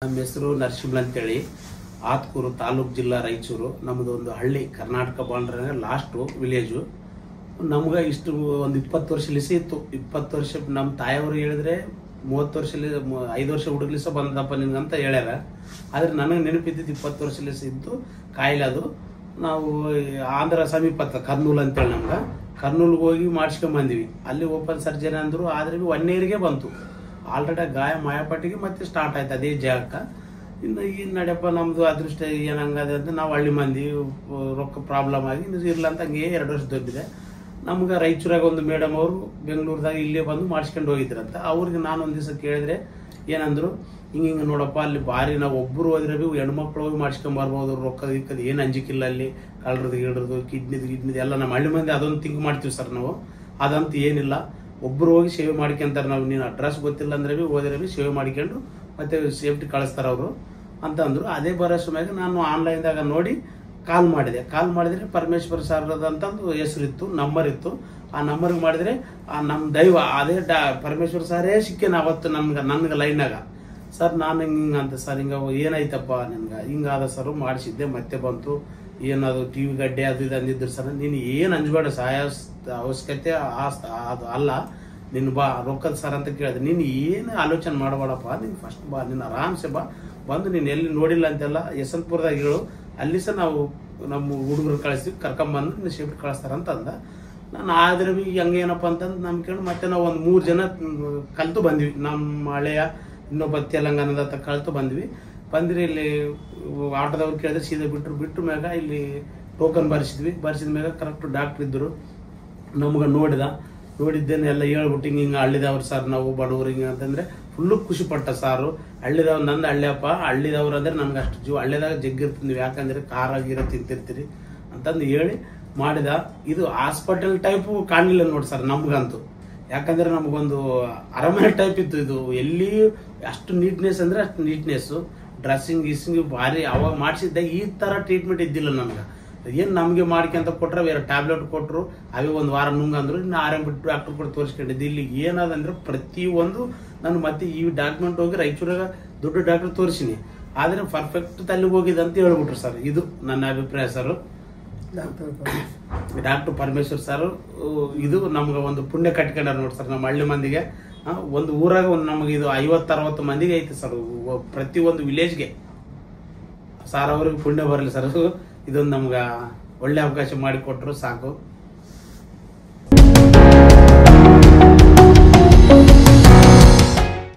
ನಮ್ಮ ಹೆಸರು ನರಸಿಂಹ ಅಂತೇಳಿ ಆತ್ಕೂರು ತಾಲೂಕು ಜಿಲ್ಲಾ ರಾಯಚೂರು ನಮ್ಮದು ಒಂದು ಹಳ್ಳಿ ಕರ್ನಾಟಕ ಬಾಂಡ್ರ ಲಾಸ್ಟ್ ವಿಲೇಜು ನಮ್ಗೆ ಇಷ್ಟು ಒಂದು 20 ವರ್ಷ ಲಿಸಿ ಇತ್ತು 20 ವರ್ಷ ನಮ್ಮ ತಾಯಿಯವರು ಹೇಳಿದ್ರೆ 30 ವರ್ಷ 5 ವರ್ಷ ಹುಡುಗ್ಲಿಸ ಬಂದಪ್ಪ ನಿನ್ಗಂತ ಹೇಳ್ಯಾರ ಆದ್ರೆ ನನಗೆ ನೆನಪಿದ್ದಿದ್ದು 20 ವರ್ಷ ಲಿಸಿ ಇದ್ದು ಕಾಯಿಲೆ ಅದು ನಾವು ಆಂಧ್ರ ಸಮೀಪ ಕರ್ನೂಲ್ ಅಂತೇಳಿ ನಮ್ಗೆ ಕರ್ನೂಲ್ಗೆ ಹೋಗಿ ಮಾಡಿಸ್ಕೊಂಡ್ ಬಂದಿವಿ ಅಲ್ಲಿ ಓಪನ್ ಸರ್ಜರಿ ಅಂದ್ರು ಆದ್ರೆ 1 ಇಯರ್ಗೆ ಬಂತು ಆಲ್ರೆಡಿ ಗಾಯ ಮಾಯಾಪಟ್ಟಿಗೆ ಮತ್ತೆ ಸ್ಟಾರ್ಟ್ ಆಯ್ತು ಅದೇ ಜಾಗಕ್ಕೆ ಇನ್ನು ಈಗ ನಡೆಯಪ್ಪ ನಮ್ದು ಅದೃಷ್ಟ ಏನಂಗದೆ ಅಂತ ನಾವು ಹಳ್ಳಿ ಮಂದಿ ರೊಕ್ಕ ಪ್ರಾಬ್ಲಮ್ ಆಗಿ ಇಲ್ಲ ಅಂತ ಹಂಗೆ 2 ವರ್ಷ ದೊಡ್ಡಿದೆ ನಮ್ಗೆ ರಾಯಚೂರಾಗ ಒಂದು ಮೇಡಮ್ ಅವರು ಬೆಂಗಳೂರದಾಗ ಇಲ್ಲೇ ಬಂದು ಮಾಡಿಸ್ಕೊಂಡು ಹೋಗಿದ್ರಂತ ಅವ್ರಿಗೆ ನಾನು ಒಂದ್ ದಿವಸ ಕೇಳಿದ್ರೆ ಏನಂದ್ರು ಹಿಂಗ ನೋಡಪ್ಪ ಅಲ್ಲಿ ಬಾರಿ ನಾವು ಒಬ್ಬರು ಹೋದ್ರೆ ಹೆಣ್ಮಕ್ಳು ಹೋಗಿ ಮಾಡಿಸ್ಕೊಂಡ್ ಬರ್ಬೋದು ರೊಕ್ಕದ ಇಕ್ಕದ ಏನ್ ಅಂಜಿಕಿಲ್ಲ ಅಲ್ಲಿ ಕಳ್ರದು ಗಿಡ್ರದು ಕಿಡ್ನಿದ್ ಎಲ್ಲ ನಮ್ಮ ಹಳ್ಳಿ ಮಂದಿ ಅದೊಂದು ಥಿಂಕ್ ಮಾಡ್ತೀವಿ ಸರ್ ನಾವು ಅದಂತ ಏನಿಲ್ಲ ಒಬ್ರು ಹೋಗಿ ಸೇವೆ ಮಾಡ್ಕೊಂತಾರೆ ನಾವು ನೀನು ಅಡ್ರೆಸ್ ಗೊತ್ತಿಲ್ಲ ಅಂದ್ರೆ ಹೋದ್ರೆ ಸೇವೆ ಮಾಡ್ಕೊಂಡು ಮತ್ತೆ ಸೇಫ್ಟಿ ಕಳಿಸ್ತಾರ ಅವರು ಅಂತ ಅಂದ್ರು ಅದೇ ಭರೋಸೆ ಮ್ಯಾಗ ನಾನು ಆನ್ಲೈನ್ದಾಗ ನೋಡಿ ಕಾಲ್ ಮಾಡಿದ್ರೆ ಪರಮೇಶ್ವರ್ ಸರ್ ಅಂತಂದು ಹೆಸರಿತ್ತು ನಂಬರ್ ಇತ್ತು ಆ ನಂಬರ್ಗೆ ಮಾಡಿದ್ರೆ ಆ ನಮ್ ದೈವ ಅದೇ ಪರಮೇಶ್ವರ್ ಸರೇ ಸಿಕ್ಕೇನ ಅವತ್ತು ನನ್ಗೆ ಲೈನಾಗ ಸರ್ ನಾನು ಹಿಂಗಂತ ಸರ್ ಹಿಂಗ ಏನಾಯ್ತಪ್ಪ ನಿನ್ಗ ಹಿಂಗಾದ ಸರ್ ಮಾಡಿಸಿದ್ದೆ ಮತ್ತೆ ಬಂತು ಏನದು ಟಿವಿ ಗಡ್ಡೆ ಅದು ಇದು ಅಂದಿದ್ರು ಸರ್ ನೀನು ಏನ್ ಅಂಜಬೇಡ ಸಹಾಯ ಅವಶ್ಯಕತೆ ಅದು ಅಲ್ಲ ನಿನ್ ಬಾ ರೊಕ್ಕದ ಸರ್ ಅಂತ ಕೇಳಿದ್ರೆ ನೀನು ಏನು ಆಲೋಚನೆ ಮಾಡಬೇಡಪ್ಪ ನೀನ್ ಫಸ್ಟ್ ಬಾ ನೀನು ಆರಾಮ್ಸೆ ಬಾ ಬಂದು ನೀನು ಎಲ್ಲಿ ನೋಡಿಲ್ಲ ಅಂತೆಲ್ಲ ಯಶವಂತಪುರದಾಗ ಹೇಳು ಅಲ್ಲಿ ಸಹ ನಾವು ನಮ್ಮ ಹುಡುಗರು ಕಳಿಸ್ತೀವಿ ಕರ್ಕೊಂಬಂದು ನೀನು ಸೇಫ್ಟಿ ಕಳಿಸ್ತಾರ ಅಂತ ಅಂದ ನಾನು ಆದ್ರೆ ಹಂಗೇನಪ್ಪ ಅಂತಂದು ನಮ್ ಕೇಳಿ ಮತ್ತೆ ನಾವು ಒಂದು 3 ಜನ ಕಲ್ತು ಬಂದ್ವಿ ನಮ್ಮ ಹಳೆಯ ಇನ್ನೊಬ್ಬ ತೆಲಂಗಾಣದ ಕಲ್ತು ಬಂದ್ರಿ ಇಲ್ಲಿ ಆಟೋದವ್ರು ಕೇಳಿದ್ರೆ ಸೀದಾ ಬಿಟ್ಟು ಮ್ಯಾಗ ಇಲ್ಲಿ ಟೋಕನ್ ಬರ್ಸಿದ ಮ್ಯಾಗ ಕರೆಕ್ಟ್ ಡಾಕ್ಟರ್ ಇದ್ರು ನಮ್ಗೆ ನೋಡಿದ್ದೇನೆ ಎಲ್ಲ ಹೇಳ್ಬಿಟ್ಟು ಹಿಂಗ ಹಳ್ಳಿದವ್ರು ಸರ್ ನಾವು ಬಡವ್ರು ಹಿಂಗ ಅಂತಂದ್ರೆ ಫುಲ್ಲು ಖುಷಿ ಪಟ್ಟ ಸಾರು ಹಳ್ಳಿದವ್ರು ನಂದು ಹಳ್ಳಿಯಪ್ಪ ಹಳ್ಳಿದವ್ರು ಅಂದ್ರೆ ನಮ್ಗೆ ಅಷ್ಟು ಜೀವ ಹಳ್ಳಿದಾಗ ಜಗ್ಗಿರ್ತೀವಿ ಯಾಕಂದ್ರೆ ಖಾರ ಗೀರ ತಿಂತಿರ್ತೀರಿ ಅಂತಂದು ಹೇಳಿ ಮಾಡಿದ ಇದು ಹಾಸ್ಪಿಟಲ್ ಟೈಪ್ ಕಾಣಲಿಲ್ಲ ನೋಡಿ ಸರ್ ನಮ್ಗಂತೂ ಯಾಕಂದ್ರೆ ನಮಗೊಂದು ಅರಮನೆ ಟೈಪ್ ಇತ್ತು ಇದು ಎಲ್ಲಿ ಅಷ್ಟು ನೀಟ್ನೆಸ್ ಅಂದ್ರೆ ಅಷ್ಟು ನೀಟ್ನೆಸ್ ಡ್ರೆಸ್ಸಿಂಗ್ ಗಿಸ್ಸಿಂಗ್ ಭಾರಿ ಅವಾಗ ಮಾಡಿಸಿದ್ದ ಈ ತರ ಟ್ರೀಟ್ಮೆಂಟ್ ಇದ್ದಿಲ್ಲ ನಮ್ಗೆ ಏನ್ ನಮ್ಗೆ ಮಾಡ್ಕೊಂತ ಕೊಟ್ರ ಬೇರೆ ಟ್ಯಾಬ್ಲೆಟ್ ಕೊಟ್ರು ಅವೇ ಒಂದು ವಾರ ನುಂಗಂದ್ರು ಇನ್ನು ಆರಾಮ್ ಬಿಟ್ಟು ಡಾಕ್ಟರ್ ಕೂಡ ತೋರಿಸ್ಕೊಂಡಿದ್ದೆ ಇಲ್ಲಿ ಏನದಂದ್ರೆ ಪ್ರತಿಯೊಂದು ನಾನು ಮತ್ತೆ ಈ ಡಾಕ್ಯುಮೆಂಟ್ ಹೋಗಿ ರಾಯಚೂರಾಗ ದೊಡ್ಡ ಡಾಕ್ಟರ್ ತೋರಿಸಿನಿ ಆದ್ರೆ ಪರ್ಫೆಕ್ಟ್ ತಲ್ಲಿಗೆ ಹೋಗಿದೆ ಅಂತ ಹೇಳ್ಬಿಟ್ರು ಸರ್ ಇದು ನನ್ನ ಅಭಿಪ್ರಾಯ ಸರ್ ಡಾಕ್ಟರ್ ಪರಮೇಶ್ವರ್ ಸರ್ ಇದು ನಮ್ಗೆ ಒಂದು ಪುಣ್ಯ ಕಟ್ಕೊಂಡಾರ ನೋಡಿ ಸರ್ ನಮ್ಮ ಹಳ್ಳಿ ಮಂದಿಗೆ ಒಂದು ಊರಾಗ ಒಂದು ನಮಗೆ ಇದು 50-60 ಮಂದಿಗೆ ಐತೆ ಸರ್ ಪ್ರತಿ ಒಂದು ವಿಲೇಜ್ಗೆ ಸರ್ ಅವ್ರಿಗೆ ಪುಣ್ಯ ಬರಲಿ ಸರ್ ಇದೊಂದು ನಮ್ಗೆ ಒಳ್ಳೆ ಅವಕಾಶ ಮಾಡಿಕೊಟ್ರು ಸಾಕು.